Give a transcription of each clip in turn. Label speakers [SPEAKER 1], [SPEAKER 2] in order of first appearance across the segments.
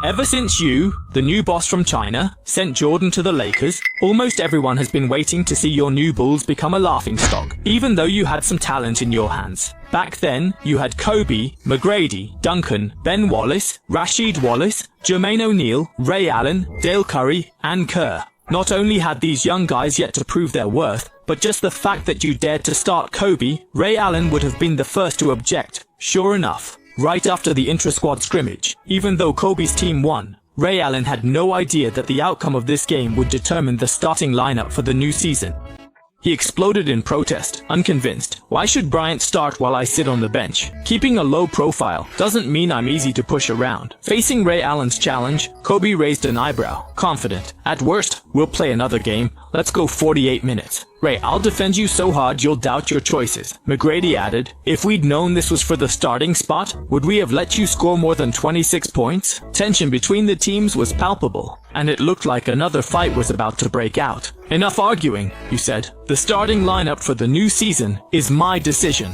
[SPEAKER 1] Ever since you, the new boss from China, sent Jordan to the Lakers, almost everyone has been waiting to see your new Bulls become a laughingstock, even though you had some talent in your hands. Back then, you had Kobe, McGrady, Duncan, Ben Wallace, Rasheed Wallace, Jermaine O'Neal, Ray Allen, Dale Curry, and Kerr. Not only had these young guys yet to prove their worth, but just the fact that you dared to start Kobe, Ray Allen would have been the first to object. Sure enough, right after the intra-squad scrimmage, even though Kobe's team won, Ray Allen had no idea that the outcome of this game would determine the starting lineup for the new season. He exploded in protest, unconvinced. Why should Bryant start while I sit on the bench? Keeping a low profile doesn't mean I'm easy to push around. Facing Ray Allen's challenge, Kobe raised an eyebrow, confident. At worst, we'll play another game. Let's go 48 minutes. Ray, I'll defend you so hard you'll doubt your choices. McGrady added, if we'd known this was for the starting spot, would we have let you score more than 26 points? Tension between the teams was palpable, and it looked like another fight was about to break out. Enough arguing, you said. The starting lineup for the new season is my decision.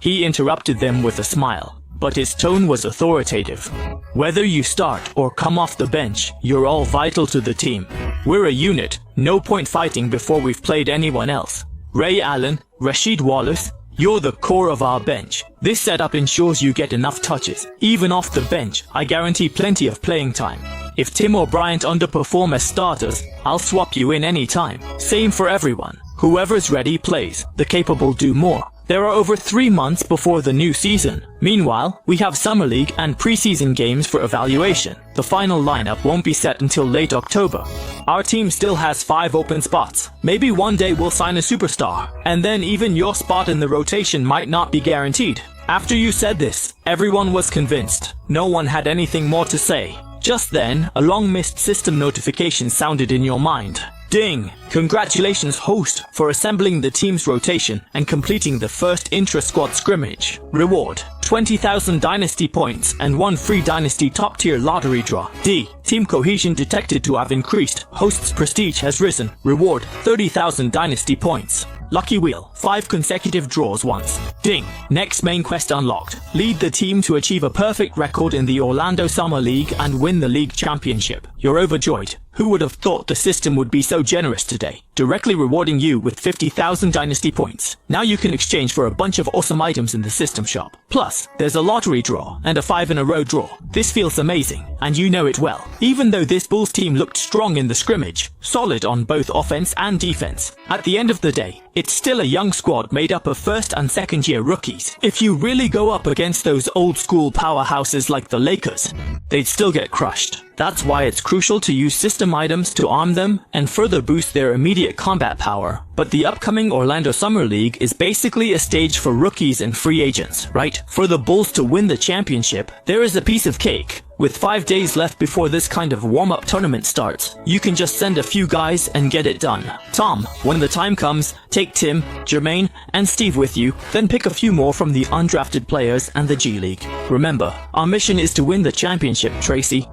[SPEAKER 1] He interrupted them with a smile, but his tone was authoritative. Whether you start or come off the bench, you're all vital to the team. We're a unit, no point fighting before we've played anyone else. Ray Allen, Rasheed Wallace, you're the core of our bench. This setup ensures you get enough touches. Even off the bench, I guarantee plenty of playing time. If Tim or Bryant underperform as starters, I'll swap you in any time. Same for everyone. Whoever's ready plays. The capable do more. There are over 3 months before the new season. Meanwhile, we have Summer League and preseason games for evaluation. The final lineup won't be set until late October. Our team still has 5 open spots. Maybe one day we'll sign a superstar, and then even your spot in the rotation might not be guaranteed. After you said this, everyone was convinced. No one had anything more to say. Just then, a long-missed system notification sounded in your mind. Ding! Congratulations, host, for assembling the team's rotation and completing the first intra-squad scrimmage. Reward: 20,000 dynasty points and 1 free dynasty top-tier lottery draw. D. Team cohesion detected to have increased. Host's prestige has risen. Reward: 30,000 dynasty points. Lucky wheel: 5 consecutive draws once. Ding! Next main quest unlocked. Lead the team to achieve a perfect record in the Orlando Summer League and win the league championship. You're overjoyed. Who would have thought the system would be so generous today, directly rewarding you with 50,000 dynasty points. Now you can exchange for a bunch of awesome items in the system shop. Plus, there's a lottery draw and a 5-in-a-row draw. This feels amazing, and you know it well. Even though this Bulls team looked strong in the scrimmage, solid on both offense and defense, at the end of the day, it's still a young squad made up of first and second year rookies. If you really go up against those old school powerhouses like the Lakers, they'd still get crushed. That's why it's crucial to use system items to arm them and further boost their immediate combat power. But the upcoming Orlando Summer League is basically a stage for rookies and free agents, right? For the Bulls to win the championship, there is a piece of cake. With 5 days left before this kind of warm-up tournament starts, you can just send a few guys and get it done. Tom, when the time comes, take Tim, Jermaine, and Steve with you, then pick a few more from the undrafted players and the G League. Remember, our mission is to win the championship, Tracy.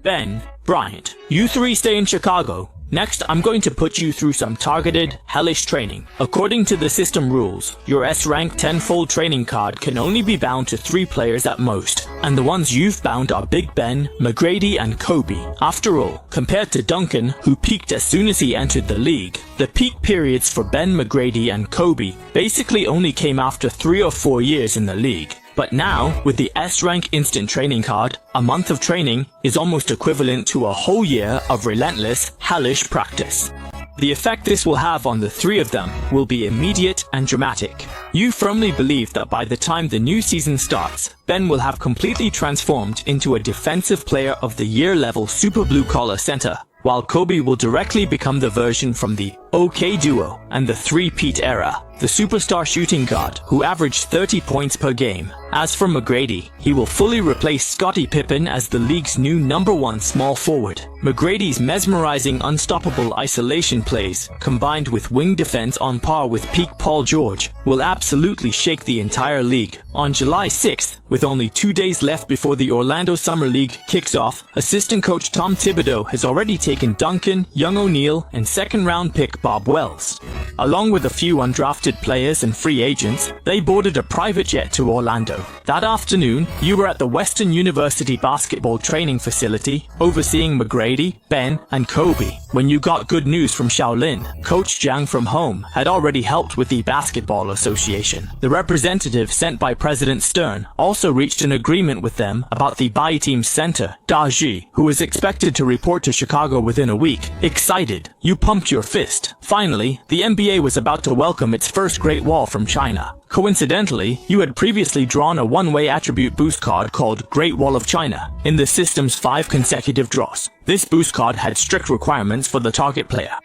[SPEAKER 1] Ben, Bryant, you 3 stay in Chicago. Next, I'm going to put you through some targeted, hellish training. According to the system rules, your S-rank 10-fold training card can only be bound to 3 players at most, and the ones you've bound are Big Ben, McGrady, and Kobe. After all, compared to Duncan, who peaked as soon as he entered the league, the peak periods for Ben, McGrady, and Kobe basically only came after 3 or 4 years in the league. But now, with the S-Rank Instant Training Card, a month of training is almost equivalent to a whole year of relentless, hellish practice. The effect this will have on the 3 of them will be immediate and dramatic. You firmly believe that by the time the new season starts, Ben will have completely transformed into a defensive player of the year level super blue-collar center, while Kobe will directly become the version from the OK Duo and the 3-peat era, the superstar shooting guard who averaged 30 points per game. As for McGrady, he will fully replace Scottie Pippen as the league's new #1 small forward. McGrady's mesmerizing unstoppable isolation plays, combined with wing defense on par with peak Paul George, will absolutely shake the entire league. On July 6th, with only 2 days left before the Orlando Summer League kicks off, assistant coach Tom Thibodeau has already taken Duncan, young O'Neal, and second-round pick Bob Wells, along with a few undrafted undrafted players and free agents, they boarded a private jet to Orlando. That afternoon, you were at the Western University basketball training facility, overseeing McGrady, Ben, and Kobe, when you got good news from Shaolin. Coach Jiang from home had already helped with the Basketball Association. The representative sent by President Stern also reached an agreement with them about the Bai team's center, Da Ji, who was expected to report to Chicago within a week. Excited, you pumped your fist. Finally, the NBA was about to welcome its first Great Wall from China. Coincidentally, you had previously drawn a one-way attribute boost card called Great Wall of China in the system's 5 consecutive draws. This boost card had strict requirements for the target player.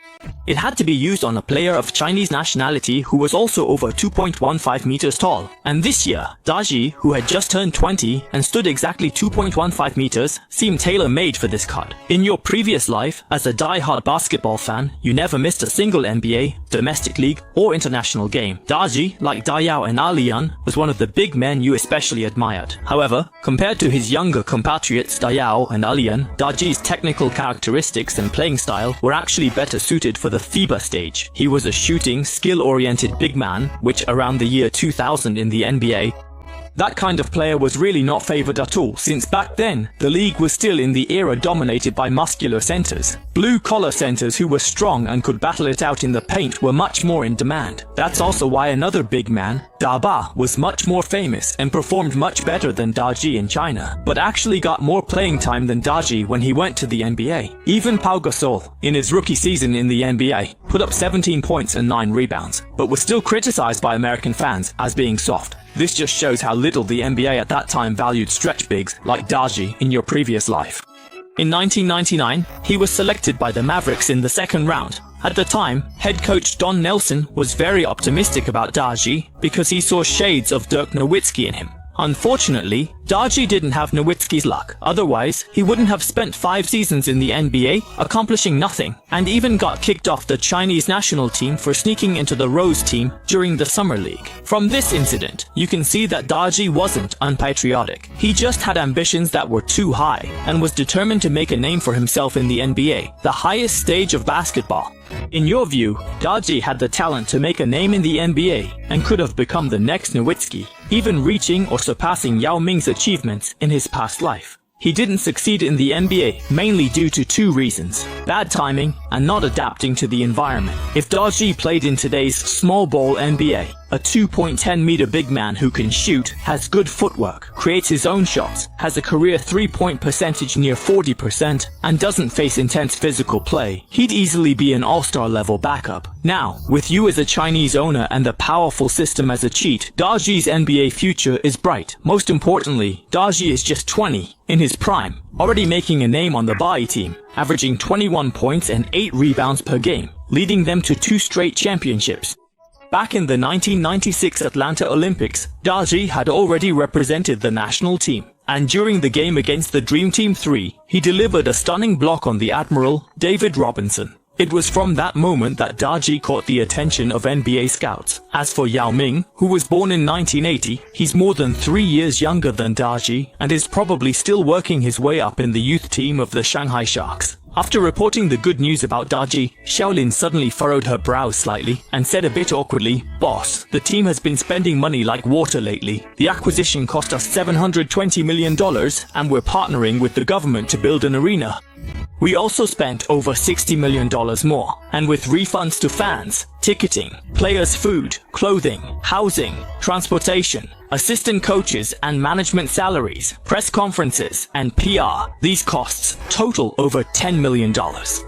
[SPEAKER 1] It had to be used on a player of Chinese nationality who was also over 2.15 meters tall. And this year, Daji, who had just turned 20 and stood exactly 2.15 meters, seemed tailor-made for this card. In your previous life, as a die-hard basketball fan, you never missed a single NBA, domestic league, or international game. Daji, like Dayao and Alian, was one of the big men you especially admired. However, compared to his younger compatriots Dayao and Alian, Daji's technical characteristics and playing style were actually better suited for the FIBA stage. He was a shooting, skill-oriented big man, which around the year 2000 in the NBA, that kind of player was really not favored at all, since back then, the league was still in the era dominated by muscular centers. Blue-collar centers who were strong and could battle it out in the paint were much more in demand. That's also why another big man, Da Ba, was much more famous and performed much better than Daji in China, but actually got more playing time than Daji when he went to the NBA. Even Pau Gasol, in his rookie season in the NBA, put up 17 points and 9 rebounds, but was still criticized by American fans as being soft. This just shows how little the NBA at that time valued stretch bigs like Daji in your previous life. In 1999, he was selected by the Mavericks in the second round. At the time, head coach Don Nelson was very optimistic about Daji because he saw shades of Dirk Nowitzki in him. Unfortunately, Daji didn't have Nowitzki's luck, otherwise he wouldn't have spent 5 seasons in the NBA, accomplishing nothing, and even got kicked off the Chinese national team for sneaking into the Rose team during the Summer League. From this incident, you can see that Daji wasn't unpatriotic. He just had ambitions that were too high, and was determined to make a name for himself in the NBA, the highest stage of basketball. In your view, Daji had the talent to make a name in the NBA, and could have become the next Nowitzki, even reaching or surpassing Yao Ming's achievements in his past life. He didn't succeed in the NBA mainly due to 2 reasons: bad timing and not adapting to the environment. If Daji played in today's small ball NBA, a 2.10-meter big man who can shoot, has good footwork, creates his own shots, has a career 3-point percentage near 40%, and doesn't face intense physical play, he'd easily be an all-star level backup. Now, with you as a Chinese owner and the powerful system as a cheat, Daji's NBA future is bright. Most importantly, Daji is just 20, in his prime, already making a name on the Bai team, averaging 21 points and 8 rebounds per game, leading them to 2 straight championships. Back in the 1996 Atlanta Olympics, Daji had already represented the national team, and during the game against the Dream Team 3, he delivered a stunning block on the Admiral, David Robinson. It was from that moment that Daji caught the attention of NBA scouts. As for Yao Ming, who was born in 1980, he's more than 3 years younger than Daji, and is probably still working his way up in the youth team of the Shanghai Sharks. After reporting the good news about Daji, Shaolin suddenly furrowed her brows slightly and said a bit awkwardly, "Boss, the team has been spending money like water lately. The acquisition cost us $720 million and we're partnering with the government to build an arena. We also spent over $60 million more, and with refunds to fans, ticketing, players' food, clothing, housing, transportation, assistant coaches and management salaries, press conferences, and PR. These costs total over $10 million.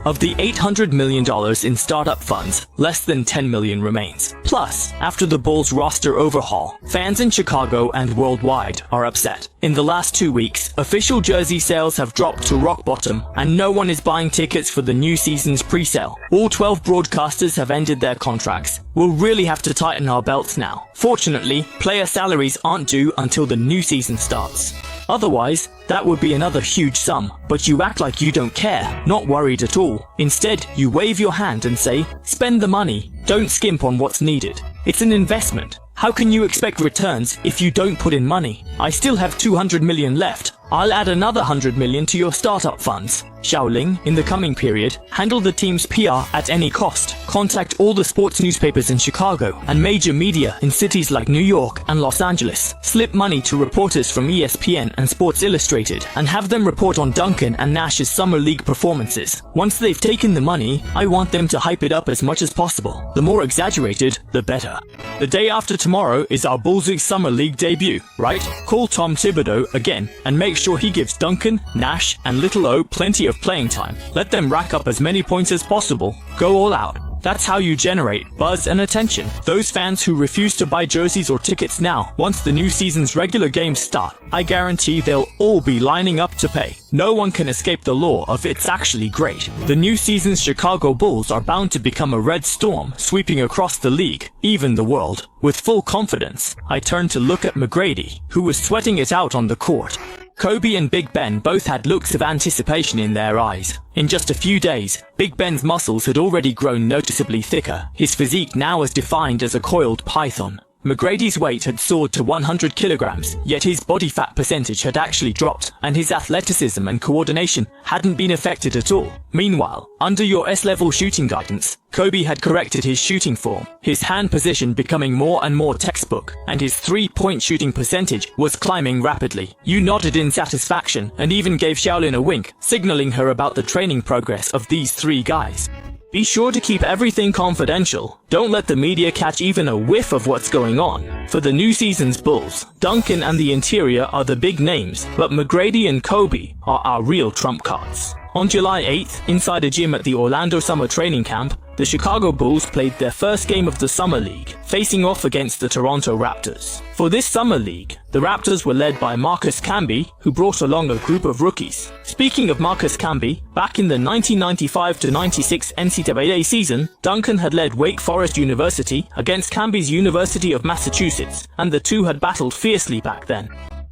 [SPEAKER 1] Of the $800 million in startup funds, less than $10 million remains. Plus, after the Bulls roster overhaul, fans in Chicago and worldwide are upset. In the last 2 weeks, official jersey sales have dropped to rock bottom, and no one is buying tickets for the new season's pre-sale. All 12 broadcasters have ended their contracts. We'll really have to tighten our belts now. Fortunately, player salaries aren't due until the new season starts. Otherwise, that would be another huge sum, but you act like you don't care, not worried at all. Instead, you wave your hand and say, spend the money, don't skimp on what's needed. It's an investment. How can you expect returns if you don't put in money? I still have 200 million left. I'll add another 100 million to your startup funds. Xiaoling, in the coming period, handle the team's PR at any cost. Contact all the sports newspapers in Chicago and major media in cities like New York and Los Angeles. Slip money to reporters from ESPN and Sports Illustrated and have them report on Duncan and Nash's summer league performances. Once they've taken the money, I want them to hype it up as much as possible. The more exaggerated, the better. The day after tomorrow is our Bulls' summer league debut, right? Call Tom Thibodeau again and make sure he gives Duncan, Nash, and Little O plenty of playing time. Let them rack up as many points as possible. Go all out. That's how you generate buzz and attention. Those fans who refuse to buy jerseys or tickets now, once the new season's regular games start, I guarantee they'll all be lining up to pay. No one can escape the law of it's actually great. The new season's Chicago Bulls are bound to become a red storm, sweeping across the league, even the world. With full confidence, I turned to look at McGrady, who was sweating it out on the court. Kobe and Big Ben both had looks of anticipation in their eyes. In just a few days, Big Ben's muscles had already grown noticeably thicker, his physique now as defined as a coiled python. McGrady's weight had soared to 100 kilograms, yet his body fat percentage had actually dropped, and his athleticism and coordination hadn't been affected at all. Meanwhile, under your S-level shooting guidance, Kobe had corrected his shooting form, his hand position becoming more and more textbook, and his three-point shooting percentage was climbing rapidly. You nodded in satisfaction and even gave Xiaolin a wink, signaling her about the training progress of these three guys. Be sure to keep everything confidential. Don't let the media catch even a whiff of what's going on. For the new season's Bulls, Duncan and the interior are the big names, but McGrady and Kobe are our real trump cards. On July 8th, inside a gym at the Orlando Summer Training Camp, the Chicago Bulls played their first game of the Summer League, facing off against the Toronto Raptors. For this Summer League, the Raptors were led by Marcus Camby, who brought along a group of rookies. Speaking of Marcus Camby, back in the 1995-96 NCAA season, Duncan had led Wake Forest University against Camby's University of Massachusetts, and the two had battled fiercely back then.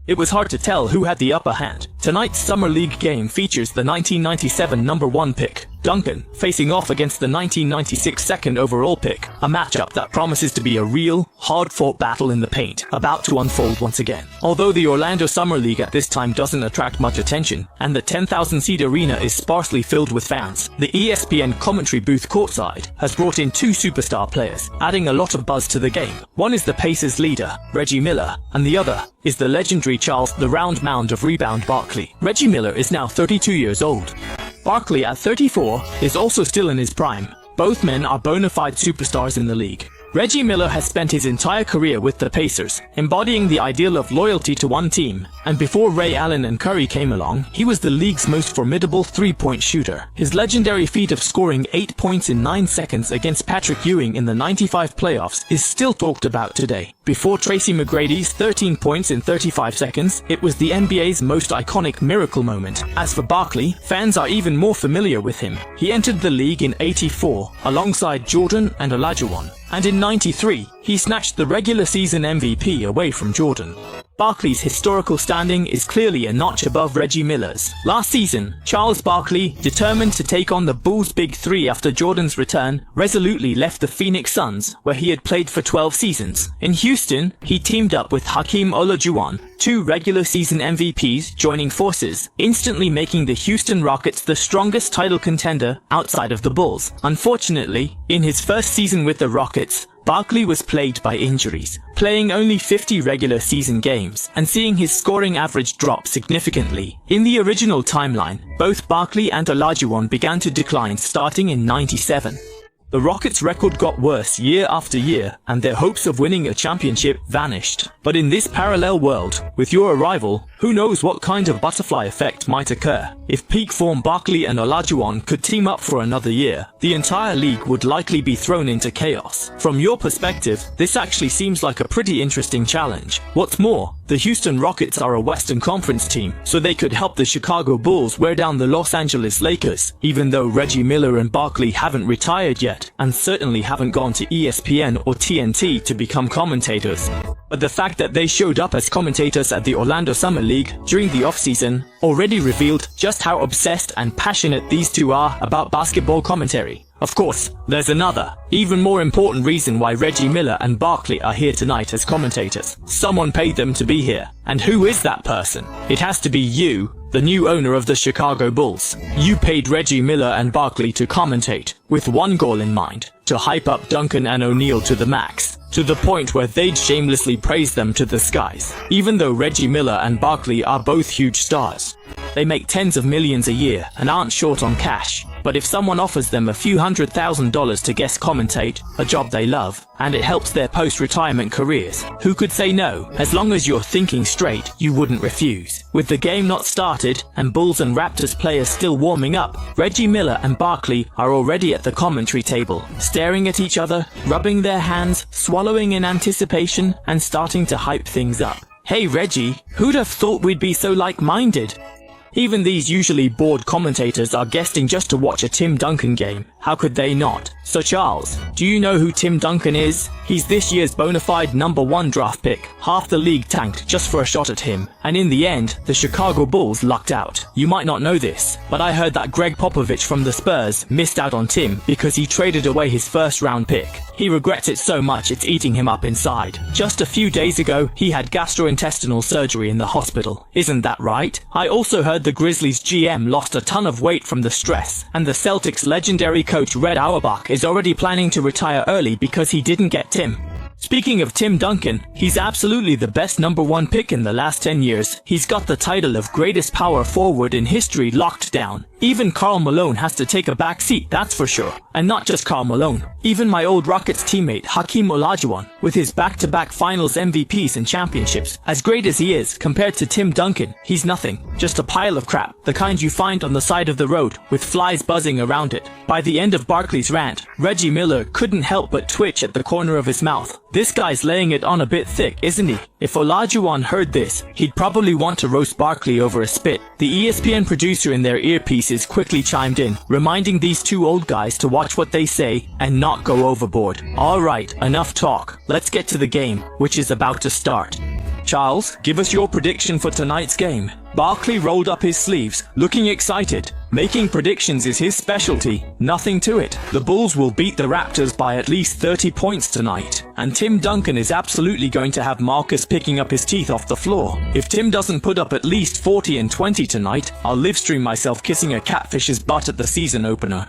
[SPEAKER 1] It was hard to tell who had the upper hand. Tonight's Summer League game features the 1997 number 1 pick, Duncan, facing off against the 1996 second overall pick, a matchup that promises to be a real, hard-fought battle in the paint, about to unfold once again. Although the Orlando Summer League at this time doesn't attract much attention, and the 10,000-seat arena is sparsely filled with fans, the ESPN commentary booth courtside has brought in two superstar players, adding a lot of buzz to the game. One is the Pacers leader, Reggie Miller, and the other is the legendary Charles the Round Mound of Rebound Barkley. Reggie Miller is now 32 years old. Barkley at 34 is also still in his prime. Both men are bona fide superstars in the league. Reggie Miller has spent his entire career with the Pacers, embodying the ideal of loyalty to one team, and before Ray Allen and Curry came along, he was the league's most formidable three-point shooter. His legendary feat of scoring 8 points in 9 seconds against Patrick Ewing in the '95 playoffs is still talked about today. Before Tracy McGrady's 13 points in 35 seconds, it was the NBA's most iconic miracle moment. As for Barkley, fans are even more familiar with him. He entered the league in '84, alongside Jordan and Olajuwon. And in '93, he snatched the regular season MVP away from Jordan. Barkley's historical standing is clearly a notch above Reggie Miller's. Last season, Charles Barkley, determined to take on the Bulls' Big Three after Jordan's return, resolutely left the Phoenix Suns, where he had played for 12 seasons. In Houston, he teamed up with Hakeem Olajuwon, two regular season MVPs joining forces, instantly making the Houston Rockets the strongest title contender outside of the Bulls. Unfortunately, in his first season with the Rockets, Barkley was plagued by injuries, playing only 50 regular season games and seeing his scoring average drop significantly. In the original timeline, both Barkley and Olajuwon began to decline starting in '97. The Rockets' record got worse year after year, and their hopes of winning a championship vanished. But in this parallel world, with your arrival, who knows what kind of butterfly effect might occur. If peak form Barkley and Olajuwon could team up for another year, the entire league would likely be thrown into chaos. From your perspective, this actually seems like a pretty interesting challenge. What's more, the Houston Rockets are a Western Conference team, so they could help the Chicago Bulls wear down the Los Angeles Lakers, even though Reggie Miller and Barkley haven't retired yet, and certainly haven't gone to ESPN or TNT to become commentators. But the fact that they showed up as commentators at the Orlando Summer League during the offseason already revealed just how obsessed and passionate these two are about basketball commentary. Of course, there's another, even more important reason why Reggie Miller and Barkley are here tonight as commentators. Someone paid them to be here. And who is that person? It has to be you, the new owner of the Chicago Bulls. You paid Reggie Miller and Barkley to commentate, with one goal in mind, to hype up Duncan and O'Neal to the max, to the point where they'd shamelessly praise them to the skies. Even though Reggie Miller and Barkley are both huge stars, they make tens of millions a year and aren't short on cash. But if someone offers them a few $100,000 to guest commentate, a job they love, and it helps their post-retirement careers, who could say no? As long as you're thinking straight, you wouldn't refuse. With the game not started, and Bulls and Raptors players still warming up, Reggie Miller and Barkley are already at the commentary table, staring at each other, rubbing their hands, swallowing in anticipation, and starting to hype things up. Hey Reggie, who'd have thought we'd be so like-minded? Even these usually bored commentators are guesting just to watch a Tim Duncan game. How could they not? So Charles, do you know who Tim Duncan is? He's this year's bona fide #1 draft pick. Half the league tanked just for a shot at him, and in the end, the Chicago Bulls lucked out. You might not know this, but I heard that Greg Popovich from the Spurs missed out on Tim because he traded away his first-round pick. He regrets it so much it's eating him up inside. Just a few days ago, he had gastrointestinal surgery in the hospital. Isn't that right? I also heard the Grizzlies GM lost a ton of weight from the stress, and the Celtics legendary coach Red Auerbach is already planning to retire early because he didn't get Tim. Speaking of Tim Duncan, he's absolutely the best #1 pick in the last 10 years. He's got the title of greatest power forward in history locked down. Even Karl Malone has to take a back seat, that's for sure. And not just Karl Malone. Even my old Rockets teammate Hakeem Olajuwon, with his back-to-back finals MVPs and championships. As great as he is, compared to Tim Duncan, he's nothing. Just a pile of crap, the kind you find on the side of the road, with flies buzzing around it. By the end of Barkley's rant, Reggie Miller couldn't help but twitch at the corner of his mouth. This guy's laying it on a bit thick, isn't he? If Olajuwon heard this, he'd probably want to roast Barkley over a spit. The ESPN producer in their earpieces quickly chimed in, reminding these two old guys to watch what they say and not go overboard. Alright, enough talk. Let's get to the game, which is about to start. Charles, give us your prediction for tonight's game. Barkley rolled up his sleeves, looking excited. Making predictions is his specialty, nothing to it. The Bulls will beat the Raptors by at least 30 points tonight, and Tim Duncan is absolutely going to have Marcus picking up his teeth off the floor. If Tim doesn't put up at least 40 and 20 tonight, I'll livestream myself kissing a catfish's butt at the season opener.